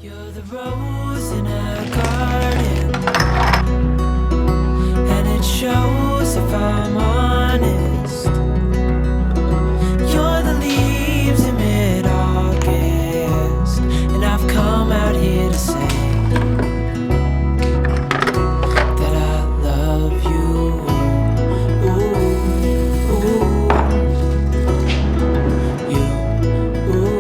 You're the rose in a garden, and it shows if I'm honest. You're the leaves in mid-August, and I've come out here to say that I love you. Ooh, ooh, you, ooh,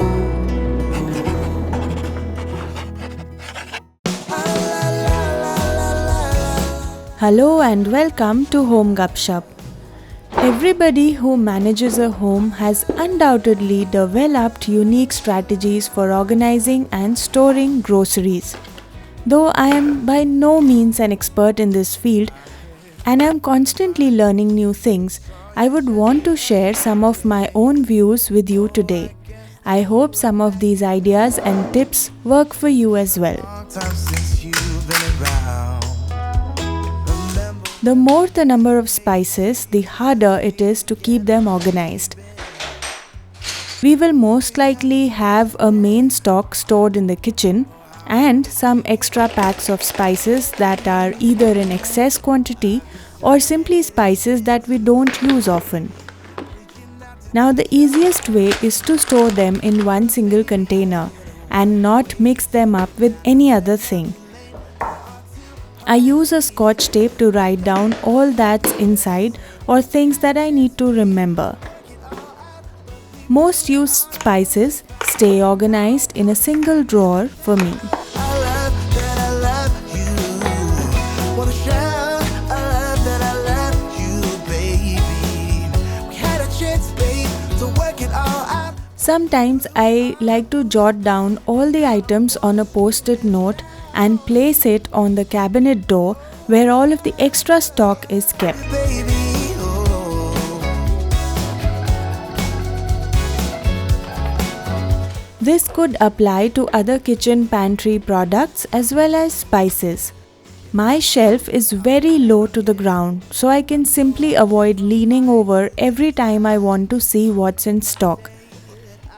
Hello and welcome to Home Gupshup. Everybody who manages a home has undoubtedly developed unique strategies for organizing and storing groceries. Though I am by no means an expert in this field and I am constantly learning new things, I would want to share some of my own views with you today. I hope some of these ideas and tips work for you as well. The more the number of spices, the harder it is to keep them organized. We will most likely have a main stock stored in the kitchen and some extra packs of spices that are either in excess quantity or simply spices that we don't use often. Now the easiest way is to store them in one single container and not mix them up with any other thing. I use a scotch tape to write down all that's inside or things that I need to remember. Most used spices stay organized in a single drawer for me. Sometimes I like to jot down all the items on a post-it note and place it on the cabinet door where all of the extra stock is kept. This could apply to other kitchen pantry products as well as spices. My shelf is very low to the ground, so I can simply avoid leaning over every time I want to see what's in stock.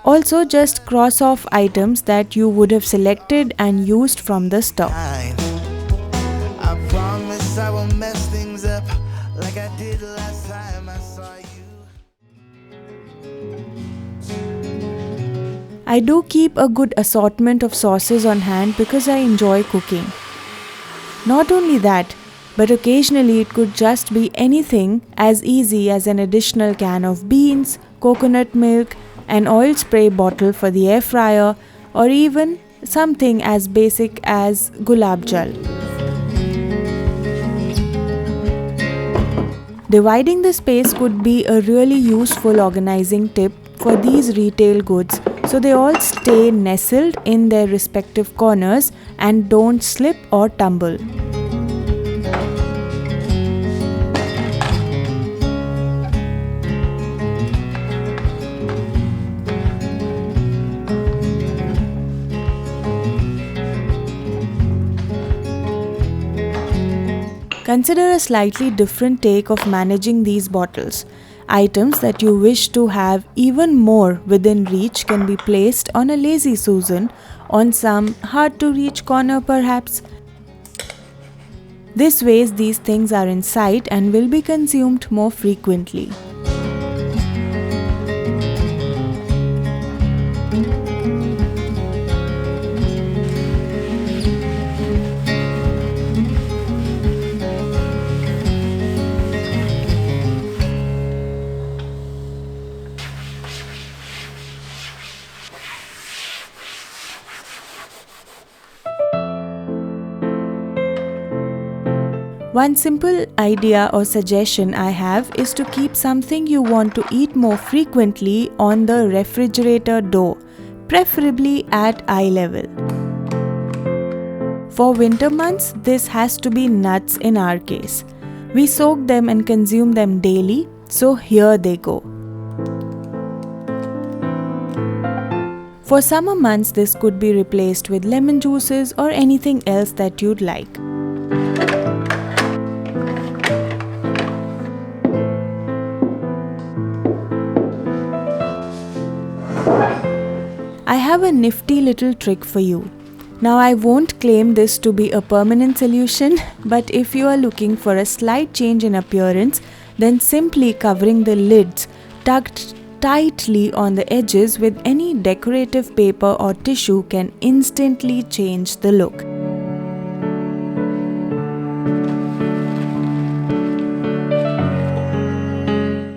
Also, just cross off items that you would have selected and used from the stock. I promise I won't mess things up like I did last time I saw you. I do keep a good assortment of sauces on hand because I enjoy cooking. Not only that, but occasionally it could just be anything as easy as an additional can of beans, coconut milk, an oil spray bottle for the air fryer, or even something as basic as gulab jal. Dividing the space could be a really useful organizing tip for these retail goods so they all stay nestled in their respective corners and don't slip or tumble. Consider a slightly different take of managing these bottles. Items that you wish to have even more within reach can be placed on a lazy Susan, on some hard-to-reach corner perhaps. This way these things are in sight and will be consumed more frequently. One simple idea or suggestion I have is to keep something you want to eat more frequently on the refrigerator door, preferably at eye level. For winter months, this has to be nuts in our case. We soak them and consume them daily, so here they go. For summer months, this could be replaced with lemon juices or anything else that you'd like. I have a nifty little trick for you. Now I won't claim this to be a permanent solution, but if you are looking for a slight change in appearance, then simply covering the lids tucked tightly on the edges with any decorative paper or tissue can instantly change the look.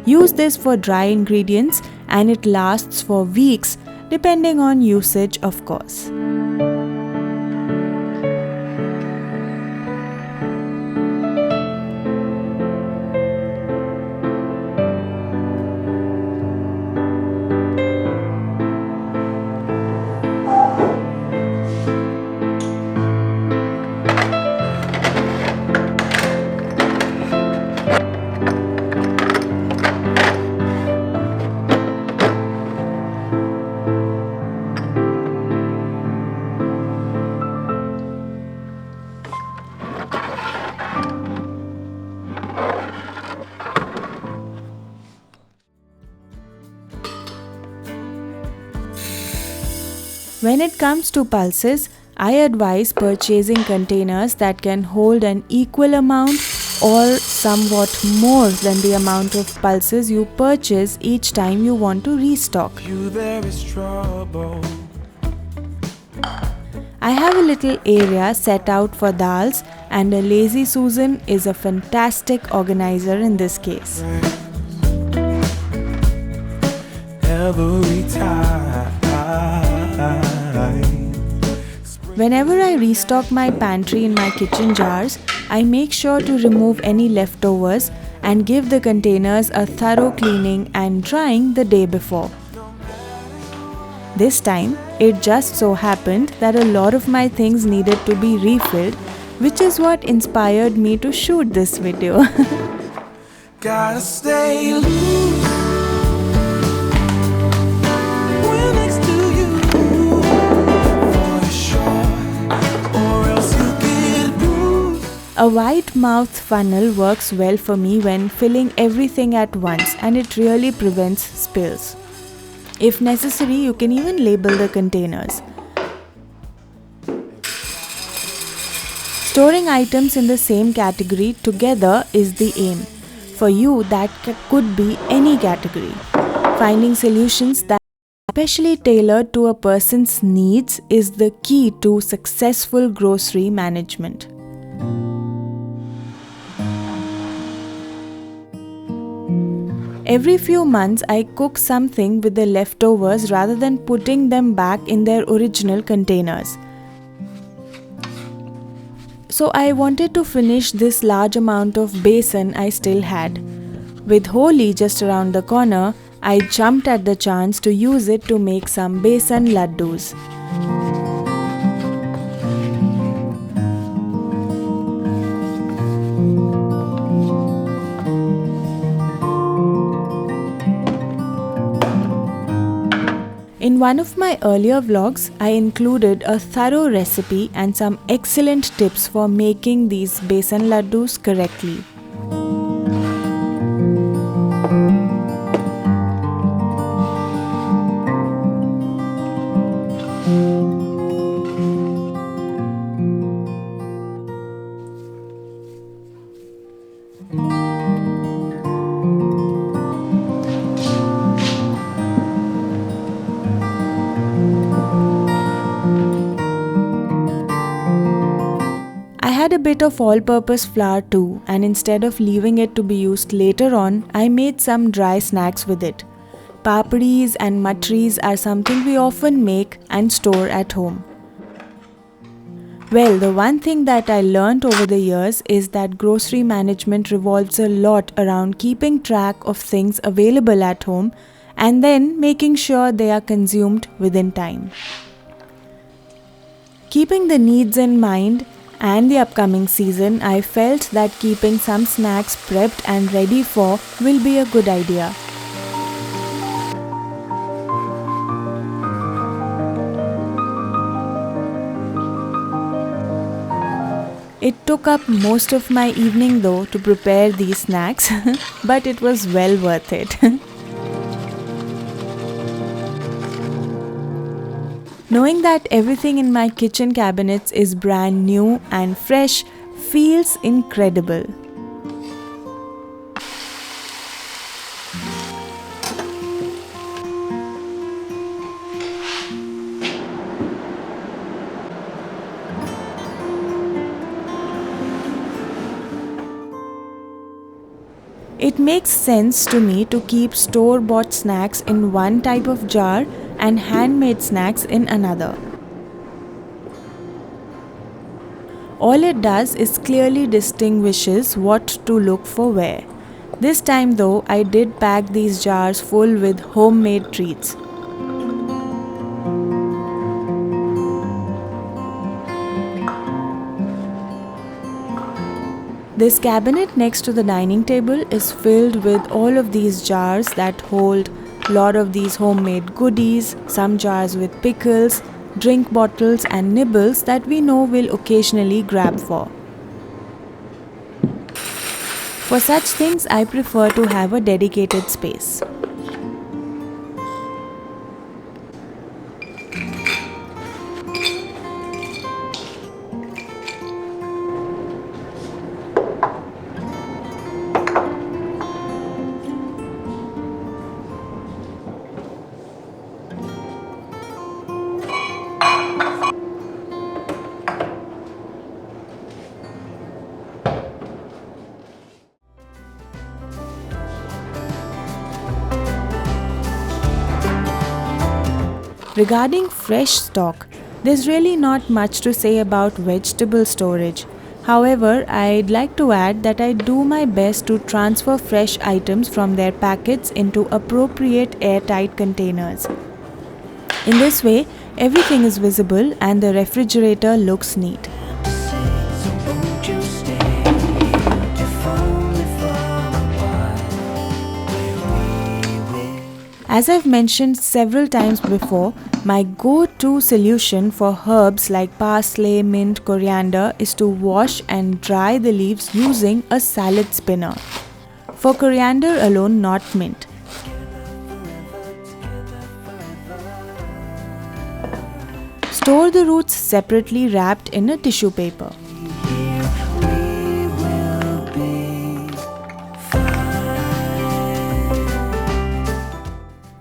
Use this for dry ingredients and it lasts for weeks depending on usage, of course. When it comes to pulses, I advise purchasing containers that can hold an equal amount or somewhat more than the amount of pulses you purchase each time you want to restock. There is trouble. I have a little area set out for dals and a Lazy Susan is a fantastic organizer in this case. Every time. Whenever I restock my pantry in my kitchen jars, I make sure to remove any leftovers and give the containers a thorough cleaning and drying the day before. This time, it just so happened that a lot of my things needed to be refilled, which is what inspired me to shoot this video. Gotta stay loose when next to you for sure, or else you get bruised. A wide mouth funnel works well for me when filling everything at once and it really prevents spills. If necessary, you can even label the containers. Storing items in the same category together is the aim. For you, that could be any category. Finding solutions that are specially tailored to a person's needs is the key to successful grocery management. Every few months, I cook something with the leftovers rather than putting them back in their original containers. So I wanted to finish this large amount of besan I still had. With Holi just around the corner, I jumped at the chance to use it to make some besan laddus. In one of my earlier vlogs, I included a thorough recipe and some excellent tips for making these besan laddus correctly. I had a bit of all-purpose flour too, and instead of leaving it to be used later on, I made some dry snacks with it. Papdis and matris are something we often make and store at home. Well, the one thing that I learned over the years is that grocery management revolves a lot around keeping track of things available at home and then making sure they are consumed within time. Keeping the needs in mind and the upcoming season, I felt that keeping some snacks prepped and ready for will be a good idea. It took up most of my evening though to prepare these snacks, but it was well worth it. Knowing that everything in my kitchen cabinets is brand new and fresh feels incredible. It makes sense to me to keep store-bought snacks in one type of jar and handmade snacks in another. All it does is clearly distinguishes what to look for where. This time though, I did pack these jars full with homemade treats. This cabinet next to the dining table is filled with all of these jars that hold a lot of these homemade goodies, some jars with pickles, drink bottles and nibbles that we know we'll occasionally grab for. For such things, I prefer to have a dedicated space. Regarding fresh stock, there's really not much to say about vegetable storage. However, I'd like to add that I do my best to transfer fresh items from their packets into appropriate airtight containers. In this way, everything is visible and the refrigerator looks neat. As I've mentioned several times before, my go-to solution for herbs like parsley, mint, coriander is to wash and dry the leaves using a salad spinner. For coriander alone, not mint. Store the roots separately wrapped in a tissue paper.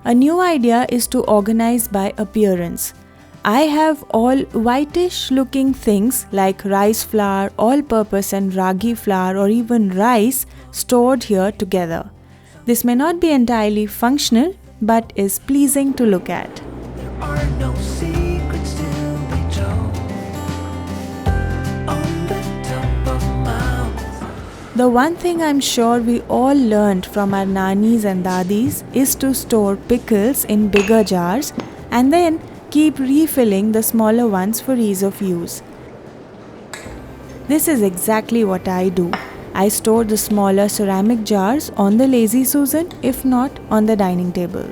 A new idea is to organize by appearance. I have all whitish looking things like rice flour, all-purpose and ragi flour or even rice stored here together. This may not be entirely functional but is pleasing to look at. There are no secrets to be told on the top of mountains. The one thing I'm sure we all learned from our nannies and dadis is to store pickles in bigger jars and then keep refilling the smaller ones for ease of use. This is exactly what I do. I store the smaller ceramic jars on the Lazy Susan, if not on the dining table.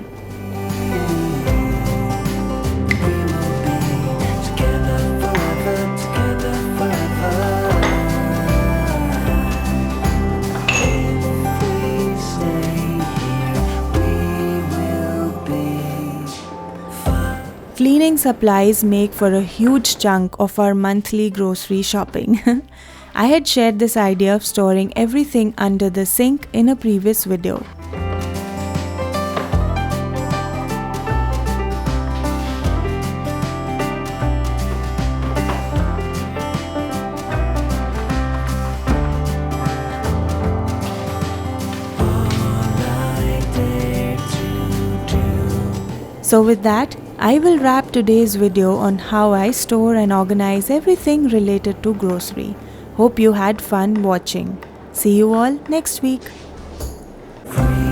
Cleaning supplies make for a huge chunk of our monthly grocery shopping. I had shared this idea of storing everything under the sink in a previous video. So with that, I will wrap today's video on how I store and organize everything related to grocery. Hope you had fun watching. See you all next week. Free.